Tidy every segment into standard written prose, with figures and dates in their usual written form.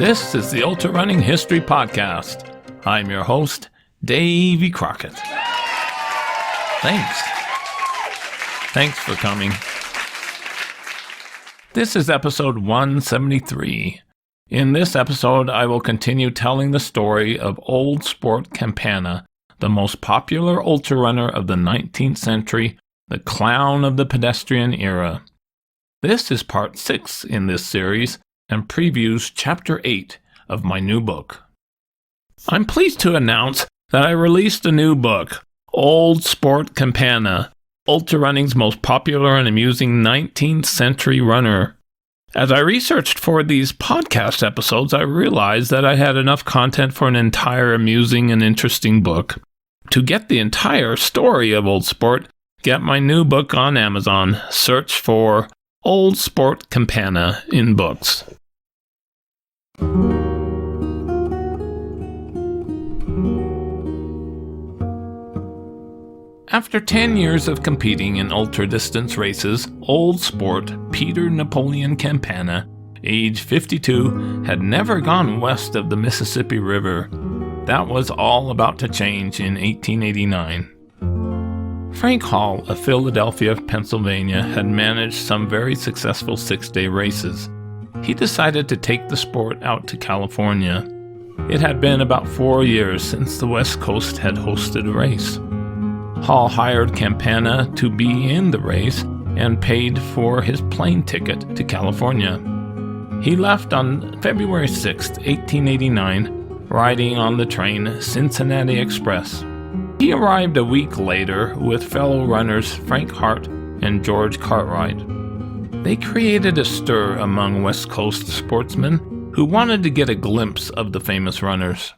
This is the Ultrarunning History Podcast. I'm your host, Davey Crockett. Thanks for coming. This is episode 173. In this episode, I will continue telling the story of Old Sport Campana, the most popular ultrarunner of the 19th century, the clown of the pedestrian era. This is part 6 in this series and previews chapter 8 of my new book. I'm pleased to announce that I released a new book, Old Sport Campana, ultrarunning's most popular and amusing 19th century runner. As I researched for these podcast episodes, I realized that I had enough content for an entire amusing and interesting book. To get the entire story of Old Sport, get my new book on Amazon. Search for Old Sport Campana in books. After 10 years of competing in ultra-distance races, Old Sport Peter Napoleon Campana, age 52, had never gone west of the Mississippi River. That was all about to change in 1889. Frank Hart of Philadelphia, Pennsylvania, had managed some very successful 6-day races. He decided to take the sport out to California. It had been about 4 years since the West Coast had hosted a race. Hall hired Campana to be in the race and paid for his plane ticket to California. He left on February 6, 1889, riding on the train Cincinnati Express. He arrived a week later with fellow runners Frank Hart and George Cartwright. They created a stir among West Coast sportsmen who wanted to get a glimpse of the famous runners.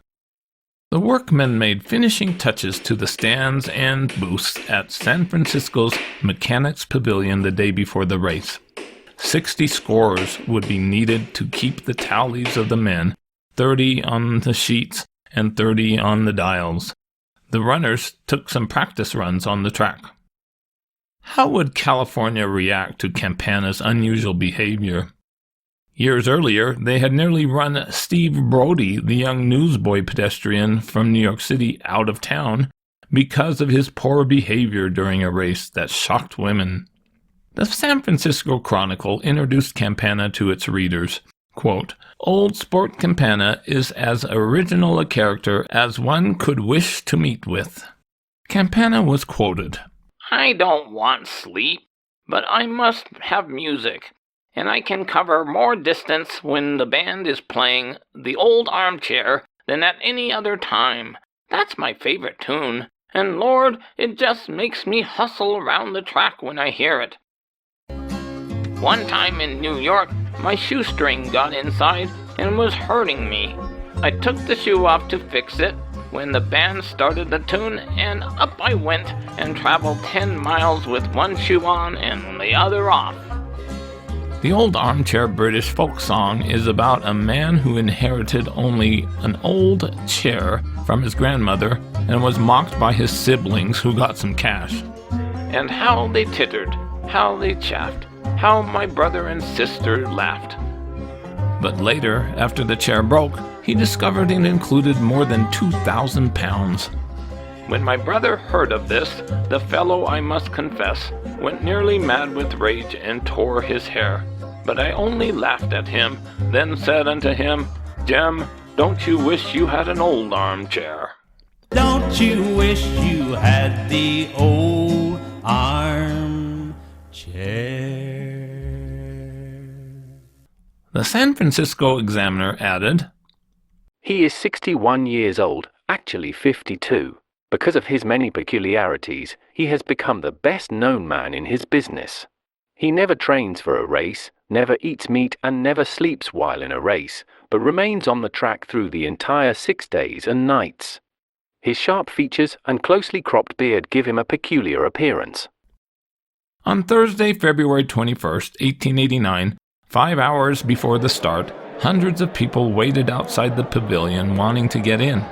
The workmen made finishing touches to the stands and booths at San Francisco's Mechanics Pavilion the day before the race. 60 scores would be needed to keep the tallies of the men, 30 on the sheets and 30 on the dials. The runners took some practice runs on the track. How would California react to Campana's unusual behavior? Years earlier, they had nearly run Steve Brody, the young newsboy pedestrian from New York City, out of town because of his poor behavior during a race that shocked women. The San Francisco Chronicle introduced Campana to its readers. Quote, "Old Sport Campana is as original a character as one could wish to meet with." Campana was quoted, "I don't want sleep, but I must have music, and I can cover more distance when the band is playing The Old Armchair than at any other time. That's my favorite tune, and Lord, it just makes me hustle around the track when I hear it. One time in New York, my shoestring got inside and was hurting me. I took the shoe off to fix it when the band started the tune, and up I went and traveled 10 miles with one shoe on and the other off." The Old Armchair British folk song is about a man who inherited only an old chair from his grandmother and was mocked by his siblings who got some cash. "And how they tittered, how they chaffed, how my brother and sister laughed." But later, after the chair broke, he discovered it included more than 2,000 pounds. "When my brother heard of this, the fellow, I must confess, went nearly mad with rage and tore his hair. But I only laughed at him, then said unto him, 'Jem, don't you wish you had an old armchair?'" Don't you wish you had the old armchair? The San Francisco Examiner added, "He is 61 years old, actually 52. Because of his many peculiarities, he has become the best-known man in his business. He never trains for a race, never eats meat, and never sleeps while in a race, but remains on the track through the entire 6 days and nights. His sharp features and closely cropped beard give him a peculiar appearance." On Thursday, February 21st, 1889, 5 hours before the start, hundreds of people waited outside the pavilion wanting to get in.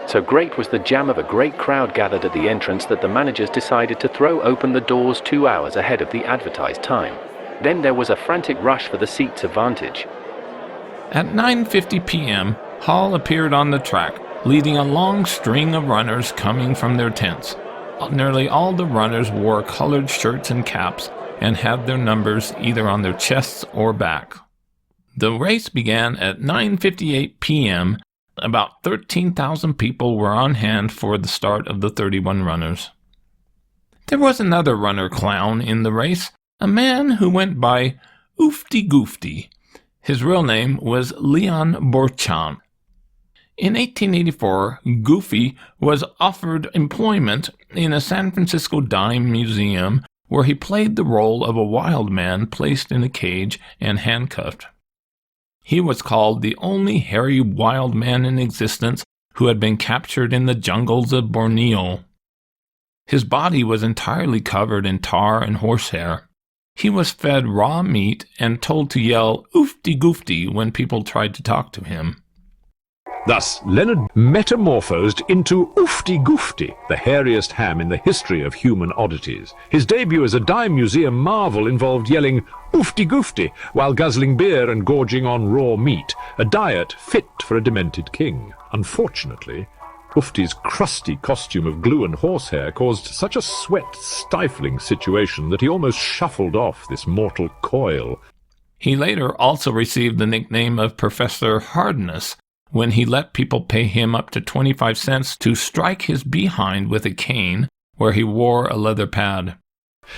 So great was the jam of a great crowd gathered at the entrance that the managers decided to throw open the doors 2 hours ahead of the advertised time. Then there was a frantic rush for the seats of vantage. At 9:50 p.m., Hall appeared on the track, leading a long string of runners coming from their tents. Nearly all the runners wore colored shirts and caps and had their numbers either on their chests or back. The race began at 9:58 p.m. About 13,000 people were on hand for the start of the 31 runners. There was another runner clown in the race, a man who went by Oofty Goofty. His real name was Leon Borchardt. In 1884, Goofy was offered employment in a San Francisco dime museum where he played the role of a wild man placed in a cage and handcuffed. He was called the only hairy wild man in existence who had been captured in the jungles of Borneo. His body was entirely covered in tar and horsehair. He was fed raw meat and told to yell "Oofty Goofty" when people tried to talk to him. Thus, Leonard metamorphosed into Oofty Goofty, the hairiest ham in the history of human oddities. His debut as a dime museum marvel involved yelling "Oofty Goofty" while guzzling beer and gorging on raw meat, a diet fit for a demented king. Unfortunately, Oofty's crusty costume of glue and horsehair caused such a sweat-stifling situation that he almost shuffled off this mortal coil. He later also received the nickname of Professor Hardness when he let people pay him up to 25 cents to strike his behind with a cane where he wore a leather pad.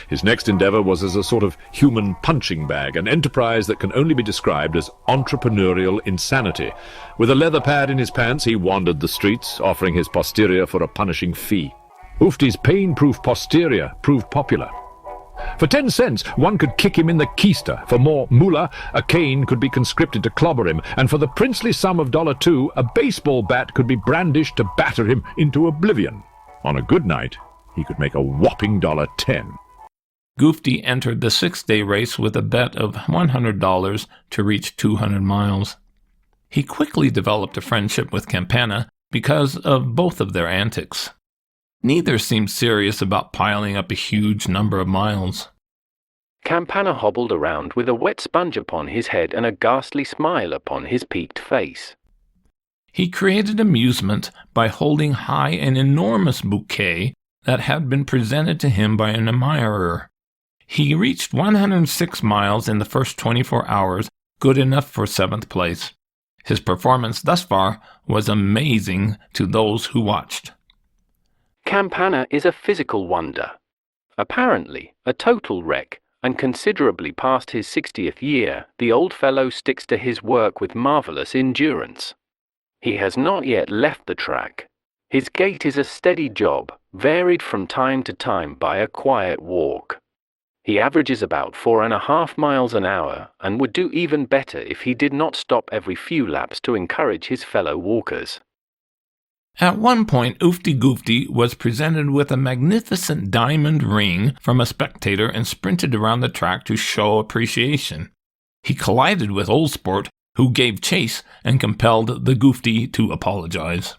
His next endeavor was as a sort of human punching bag, an enterprise that can only be described as entrepreneurial insanity. With a leather pad in his pants, he wandered the streets, offering his posterior for a punishing fee. Oofty's pain-proof posterior proved popular. For 10 cents, one could kick him in the keister. For more moolah, a cane could be conscripted to clobber him. And for the princely sum of $2, a baseball bat could be brandished to batter him into oblivion. On a good night, he could make a whopping $10. Goofty entered the 6-day race with a bet of $100 to reach 200 miles. He quickly developed a friendship with Campana because of both of their antics. Neither seemed serious about piling up a huge number of miles. Campana hobbled around with a wet sponge upon his head and a ghastly smile upon his peaked face. He created amusement by holding high an enormous bouquet that had been presented to him by an admirer. He reached 106 miles in the first 24 hours, good enough for 7th place. His performance thus far was amazing to those who watched. Campana is a physical wonder. Apparently, a total wreck, and considerably past his 60th year, the old fellow sticks to his work with marvelous endurance. He has not yet left the track. His gait is a steady job, varied from time to time by a quiet walk. He averages about 4.5 miles an hour and would do even better if he did not stop every few laps to encourage his fellow walkers. At one point, Oofty Goofty was presented with a magnificent diamond ring from a spectator and sprinted around the track to show appreciation. He collided with Old Sport, who gave chase and compelled the Goofty to apologize.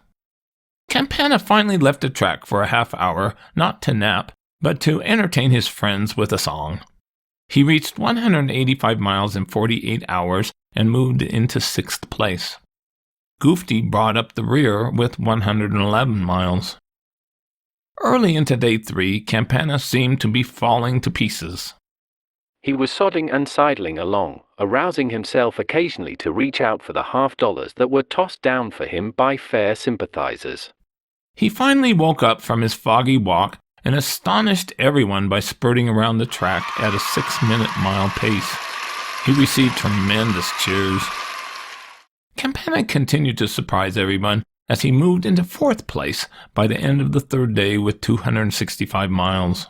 Campana finally left the track for a half hour, not to nap, but to entertain his friends with a song. He reached 185 miles in 48 hours and moved into 6th place. Goofty brought up the rear with 111 miles. Early into day 3, Campana seemed to be falling to pieces. He was sodding and sidling along, arousing himself occasionally to reach out for the $50 that were tossed down for him by fair sympathizers. He finally woke up from his foggy walk and astonished everyone by spurting around the track at a 6-minute mile pace. He received tremendous cheers. Campana continued to surprise everyone as he moved into 4th place by the end of the 3rd day with 265 miles.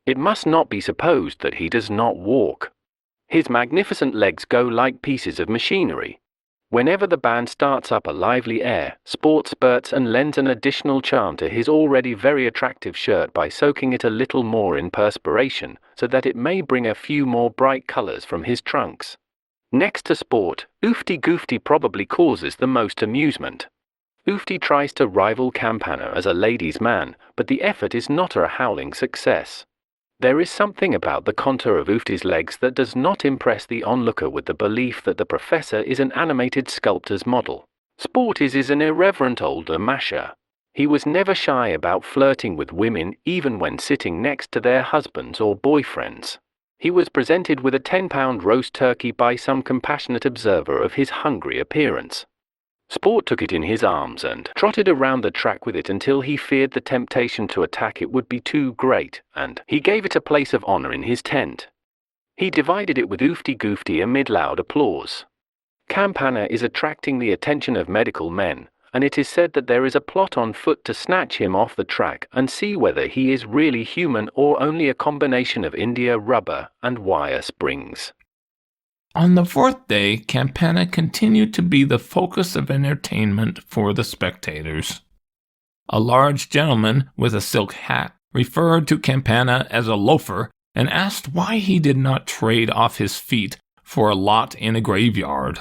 It must not be supposed that he does not walk. His magnificent legs go like pieces of machinery. Whenever the band starts up a lively air, Sport spurts and lends an additional charm to his already very attractive shirt by soaking it a little more in perspiration so that it may bring a few more bright colors from his trunks. Next to Sport, Oofty Goofty probably causes the most amusement. Oofty tries to rival Campana as a ladies' man, but the effort is not a howling success. There is something about the contour of Oofty's legs that does not impress the onlooker with the belief that the professor is an animated sculptor's model. Sporties is an irreverent older masher. He was never shy about flirting with women even when sitting next to their husbands or boyfriends. He was presented with a 10-pound roast turkey by some compassionate observer of his hungry appearance. Sport took it in his arms and trotted around the track with it until he feared the temptation to attack it would be too great, and he gave it a place of honor in his tent. He divided it with Oofty Goofty amid loud applause. Campana is attracting the attention of medical men, and it is said that there is a plot on foot to snatch him off the track and see whether he is really human or only a combination of India rubber and wire springs. On the fourth day, Campana continued to be the focus of entertainment for the spectators. A large gentleman with a silk hat referred to Campana as a loafer and asked why he did not trade off his feet for a lot in a graveyard.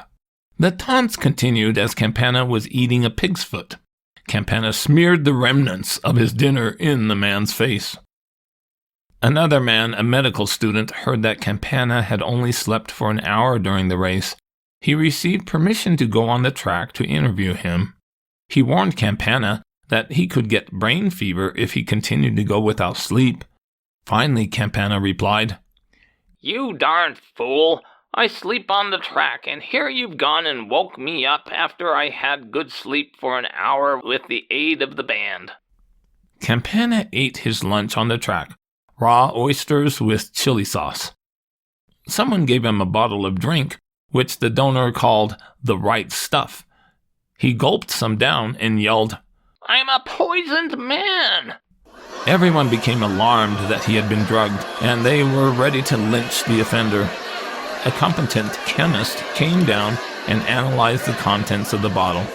The taunts continued as Campana was eating a pig's foot. Campana smeared the remnants of his dinner in the man's face. Another man, a medical student, heard that Campana had only slept for an hour during the race. He received permission to go on the track to interview him. He warned Campana that he could get brain fever if he continued to go without sleep. Finally, Campana replied, "You darn fool! I sleep on the track, and here you've gone and woke me up after I had good sleep for an hour with the aid of the band." Campana ate his lunch on the track, raw oysters with chili sauce. Someone gave him a bottle of drink, which the donor called the right stuff. He gulped some down and yelled, "I'm a poisoned man!" Everyone became alarmed that he had been drugged, and they were ready to lynch the offender. A competent chemist came down and analyzed the contents of the bottle.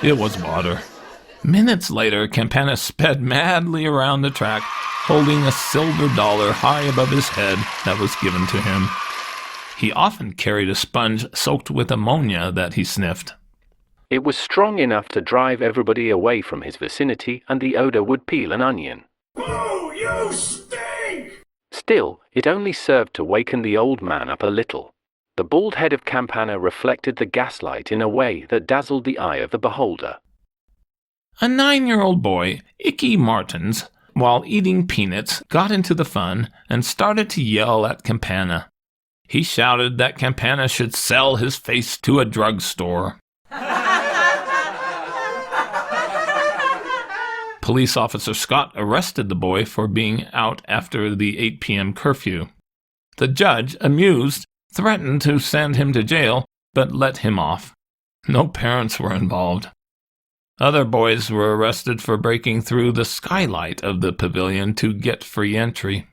It was water. Minutes later, Campana sped madly around the track, holding a silver dollar high above his head that was given to him. He often carried a sponge soaked with ammonia that he sniffed. It was strong enough to drive everybody away from his vicinity, and the odor would peel an onion. "Boo, you stink!" Still, it only served to waken the old man up a little. The bald head of Campana reflected the gaslight in a way that dazzled the eye of the beholder. A 9-year-old boy, Icky Martins, while eating peanuts, got into the fun and started to yell at Campana. He shouted that Campana should sell his face to a drugstore. Police Officer Scott arrested the boy for being out after the 8 p.m. curfew. The judge, amused, threatened to send him to jail, but let him off. No parents were involved. Other boys were arrested for breaking through the skylight of the pavilion to get free entry.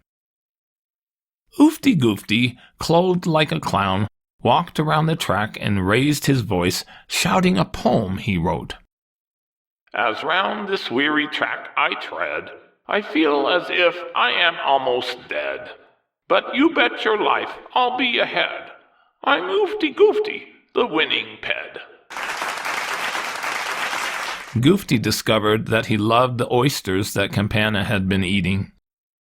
Oofty Goofty, clothed like a clown, walked around the track and raised his voice, shouting a poem he wrote. As round this weary track I tread, I feel as if I am almost dead. But you bet your life I'll be ahead. I'm Oofty Goofty, the winning ped. Goofty discovered that he loved the oysters that Campana had been eating.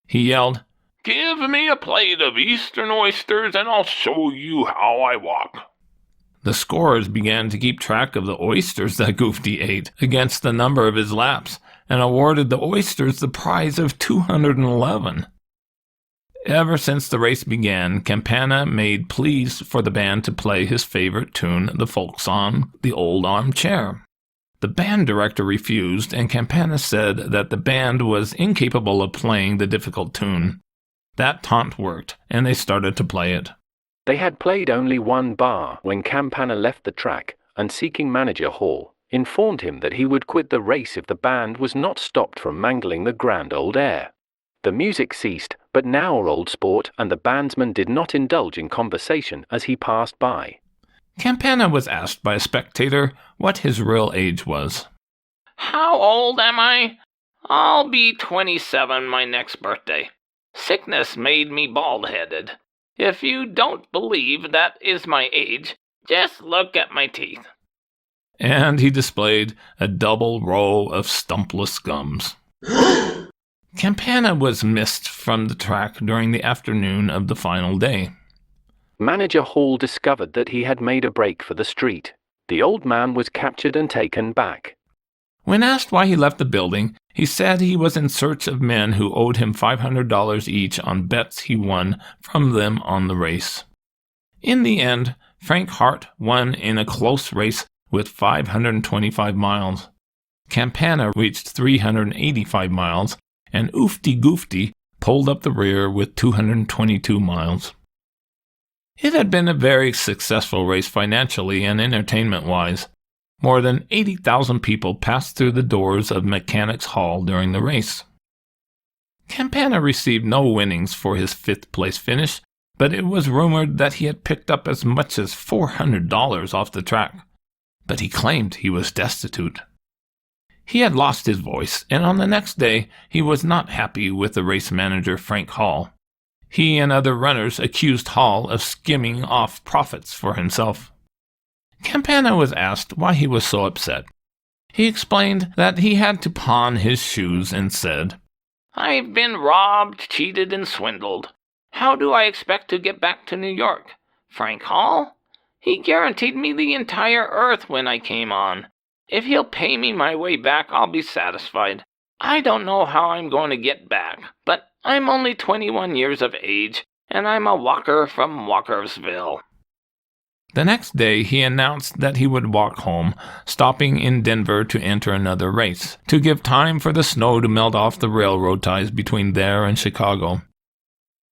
He yelled, "Give me a plate of eastern oysters and I'll show you how I walk." The scorers began to keep track of the oysters that Goofty ate against the number of his laps and awarded the oysters the prize of 211. Ever since the race began, Campana made pleas for the band to play his favorite tune, the folk song, The Old Armchair. The band director refused, and Campana said that the band was incapable of playing the difficult tune. That taunt worked, and they started to play it. They had played only one bar when Campana left the track, and seeking manager Hall informed him that he would quit the race if the band was not stopped from mangling the grand old air. The music ceased, but now our old sport and the bandsman did not indulge in conversation as he passed by. Campana was asked by a spectator what his real age was. "How old am I? I'll be 27 my next birthday. Sickness made me bald-headed. If you don't believe that is my age, just look at my teeth." And he displayed a double row of stumpless gums. Campana was missed from the track during the afternoon of the final day. Manager Hall discovered that he had made a break for the street. The old man was captured and taken back. When asked why he left the building, he said he was in search of men who owed him $500 each on bets he won from them on the race. In the end, Frank Hart won in a close race with 525 miles. Campana reached 385 miles, and Oofty Goofty pulled up the rear with 222 miles. It had been a very successful race financially and entertainment-wise. More than 80,000 people passed through the doors of Mechanics Hall during the race. Campana received no winnings for his fifth-place finish, but it was rumored that he had picked up as much as $400 off the track. But he claimed he was destitute. He had lost his voice, and on the next day he was not happy with the race manager Frank Hall. He and other runners accused Hall of skimming off profits for himself. Campana was asked why he was so upset. He explained that he had to pawn his shoes and said, "I've been robbed, cheated, and swindled. How do I expect to get back to New York? Frank Hall? He guaranteed me the entire earth when I came on. If he'll pay me my way back, I'll be satisfied. I don't know how I'm going to get back, but I'm only 21 years of age, and I'm a walker from Walkersville." The next day, he announced that he would walk home, stopping in Denver to enter another race, to give time for the snow to melt off the railroad ties between there and Chicago.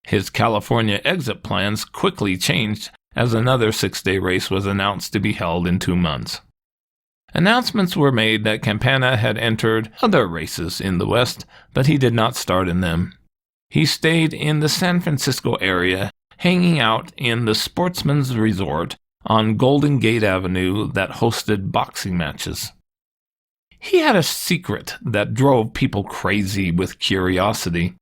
His California exit plans quickly changed as another 6-day race was announced to be held in 2 months. Announcements were made that Campana had entered other races in the West, but he did not start in them. He stayed in the San Francisco area, hanging out in the Sportsman's Resort on Golden Gate Avenue that hosted boxing matches. He had a secret that drove people crazy with curiosity.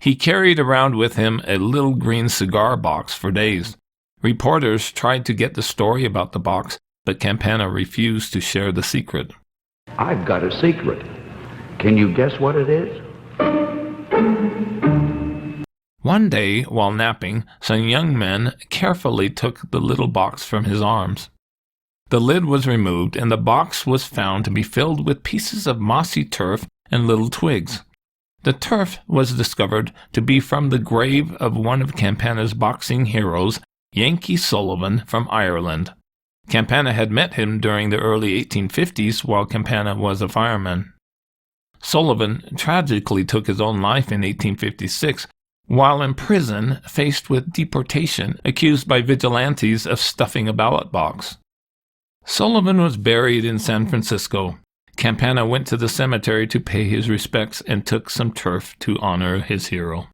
He carried around with him a little green cigar box for days. Reporters tried to get the story about the box, but Campana refused to share the secret. "I've got a secret. Can you guess what it is?" One day, while napping, some young men carefully took the little box from his arms. The lid was removed, and the box was found to be filled with pieces of mossy turf and little twigs. The turf was discovered to be from the grave of one of Campana's boxing heroes, Yankee Sullivan from Ireland. Campana had met him during the early 1850s while Campana was a fireman. Sullivan tragically took his own life in 1856 while in prison, faced with deportation, accused by vigilantes of stuffing a ballot box. Sullivan was buried in San Francisco. Campana went to the cemetery to pay his respects and took some turf to honor his hero.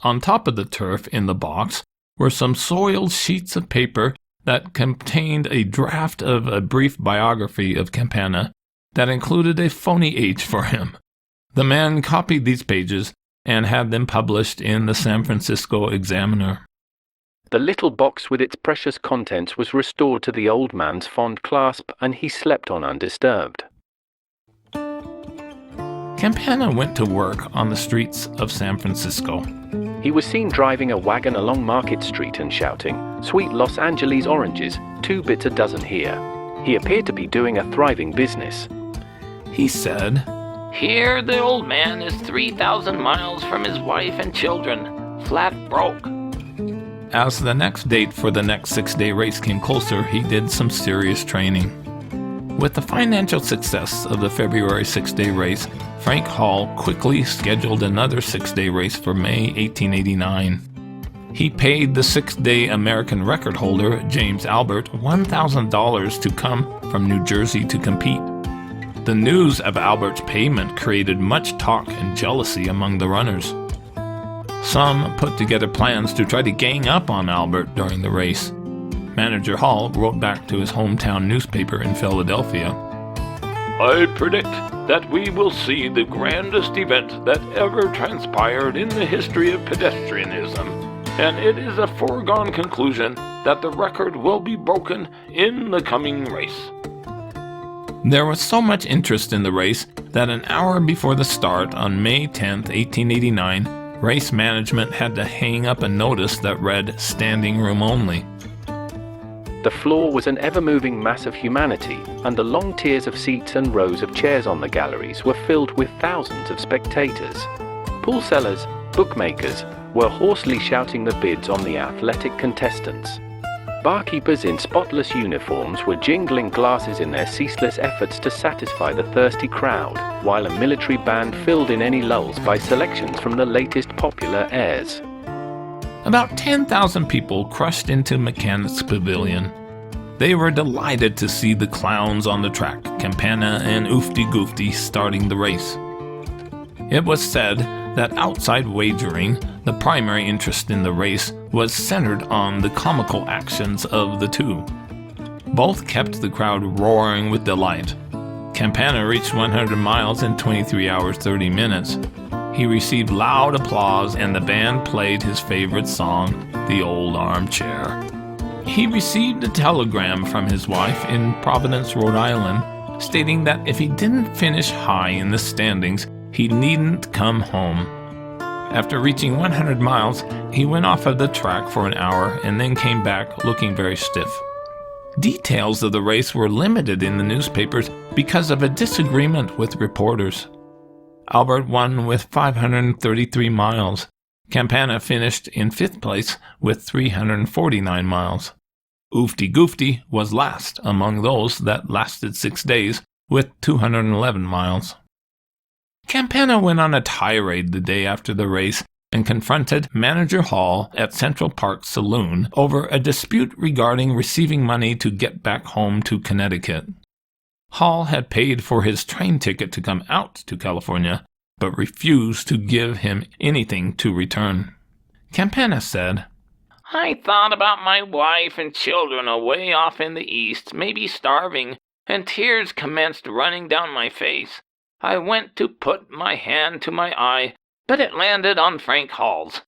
On top of the turf in the box were some soiled sheets of paper that contained a draft of a brief biography of Campana that included a phony age for him. The man copied these pages and had them published in the San Francisco Examiner. The little box with its precious contents was restored to the old man's fond clasp, and he slept on undisturbed. Campana went to work on the streets of San Francisco. He was seen driving a wagon along Market Street and shouting, "Sweet Los Angeles oranges, 2 bits a dozen here." He appeared to be doing a thriving business. He said, "Here the old man is 3,000 miles from his wife and children, flat broke." As the next date for the next 6-day race came closer, he did some serious training. With the financial success of the February 6-day race, Frank Hall quickly scheduled another 6-day race for May 1889. He paid the 6-day American record holder, James Albert, $1,000 to come from New Jersey to compete. The news of Albert's payment created much talk and jealousy among the runners. Some put together plans to try to gang up on Albert during the race. Manager Hall wrote back to his hometown newspaper in Philadelphia, "I predict that we will see the grandest event that ever transpired in the history of pedestrianism, and it is a foregone conclusion that the record will be broken in the coming race." There was so much interest in the race that an hour before the start on May 10, 1889, race management had to hang up a notice that read "Standing room only." The floor was an ever-moving mass of humanity, and the long tiers of seats and rows of chairs on the galleries were filled with thousands of spectators. Pool sellers, bookmakers, were hoarsely shouting the bids on the athletic contestants. Barkeepers in spotless uniforms were jingling glasses in their ceaseless efforts to satisfy the thirsty crowd, while a military band filled in any lulls by selections from the latest popular airs. About 10,000 people crushed into Mechanics' Pavilion. They were delighted to see the clowns on the track, Campana and Oofty Goofty, starting the race. It was said that outside wagering, the primary interest in the race was centered on the comical actions of the two. Both kept the crowd roaring with delight. Campana reached 100 miles in 23 hours 30 minutes. He received loud applause and the band played his favorite song, "The Old Armchair." He received a telegram from his wife in Providence, Rhode Island, stating that if he didn't finish high in the standings, he needn't come home. After reaching 100 miles, he went off of the track for an hour and then came back looking very stiff. Details of the race were limited in the newspapers because of a disagreement with reporters. Albert won with 533 miles. Campana finished in 5th place with 349 miles. Oofty Goofty was last among those that lasted 6 days with 211 miles. Campana went on a tirade the day after the race and confronted Manager Hall at Central Park Saloon over a dispute regarding receiving money to get back home to Connecticut. Hall had paid for his train ticket to come out to California, but refused to give him anything to return. Campana said, "I thought about my wife and children away off in the east, maybe starving, and tears commenced running down my face. I went to put my hand to my eye, but it landed on Frank Hall's.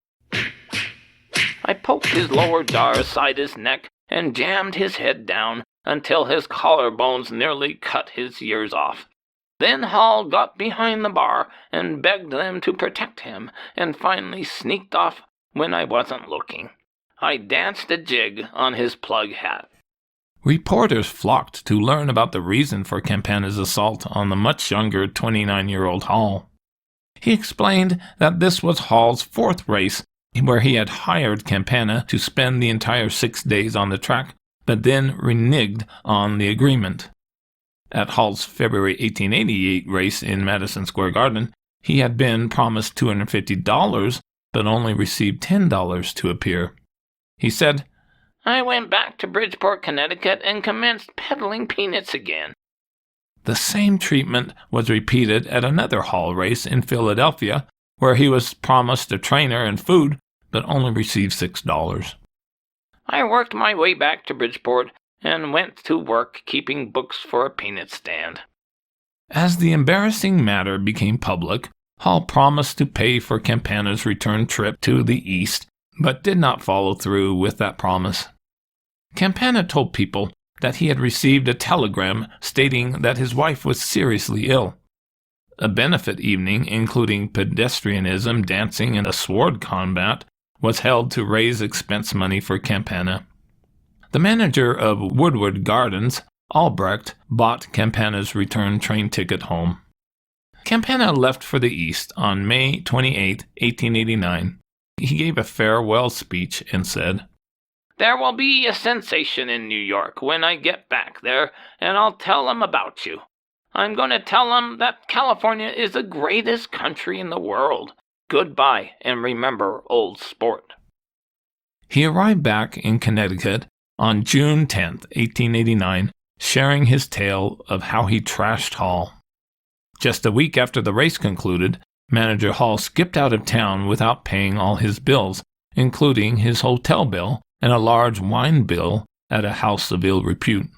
I poked his lower jaw aside his neck and jammed his head down until his collarbones nearly cut his ears off. Then Hall got behind the bar and begged them to protect him, and finally sneaked off when I wasn't looking. I danced a jig on his plug hat." Reporters flocked to learn about the reason for Campana's assault on the much younger 29-year-old Hall. He explained that this was Hall's 4th race, where he had hired Campana to spend the entire 6 days on the track, but then reneged on the agreement. At Hall's February 1888 race in Madison Square Garden, he had been promised $250, but only received $10 to appear. He said, "I went back to Bridgeport, Connecticut, and commenced peddling peanuts again." The same treatment was repeated at another Hall race in Philadelphia, where he was promised a trainer and food, but only received $6. "I worked my way back to Bridgeport and went to work keeping books for a peanut stand." As the embarrassing matter became public, Hall promised to pay for Campana's return trip to the East, but did not follow through with that promise. Campana told people that he had received a telegram stating that his wife was seriously ill. A benefit evening, including pedestrianism, dancing, and a sword combat, was held to raise expense money for Campana. The manager of Woodward Gardens, Albrecht, bought Campana's return train ticket home. Campana left for the East on May 28, 1889. He gave a farewell speech and said, "There will be a sensation in New York when I get back there, and I'll tell them about you. I'm going to tell them that California is the greatest country in the world. Goodbye, and remember old sport." He arrived back in Connecticut on June 10, 1889, sharing his tale of how he trashed Hall. Just a week after the race concluded, Manager Hall skipped out of town without paying all his bills, including his hotel bill and a large wine bill at a house of ill repute.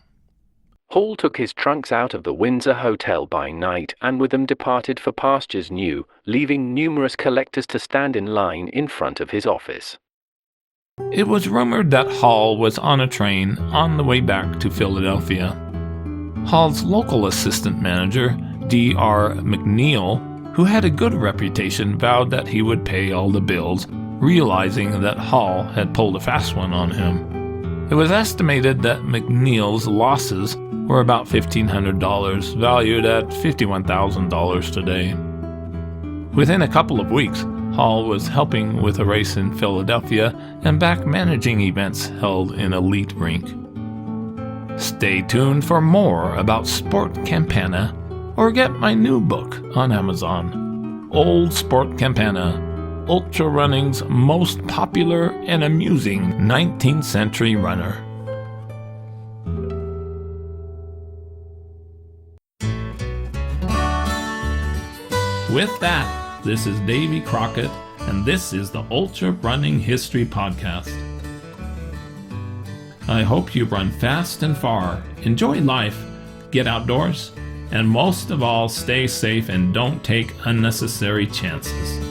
Hall took his trunks out of the Windsor Hotel by night and with them departed for pastures new, leaving numerous collectors to stand in line in front of his office. It was rumored that Hall was on a train on the way back to Philadelphia. Hall's local assistant manager, D.R. McNeil, who had a good reputation, vowed that he would pay all the bills, realizing that Hall had pulled a fast one on him. It was estimated that McNeil's losses were about $1,500, valued at $51,000 today. Within a couple of weeks, Hall was helping with a race in Philadelphia and back managing events held in elite rink. Stay tuned for more about Sport Campana, or get my new book on Amazon, Old Sport Campana, Ultrarunning's most popular and amusing 19th century runner. With that, this is Davy Crockett, and this is the Ultra Running History Podcast. I hope you run fast and far, enjoy life, get outdoors, and most of all, stay safe and don't take unnecessary chances.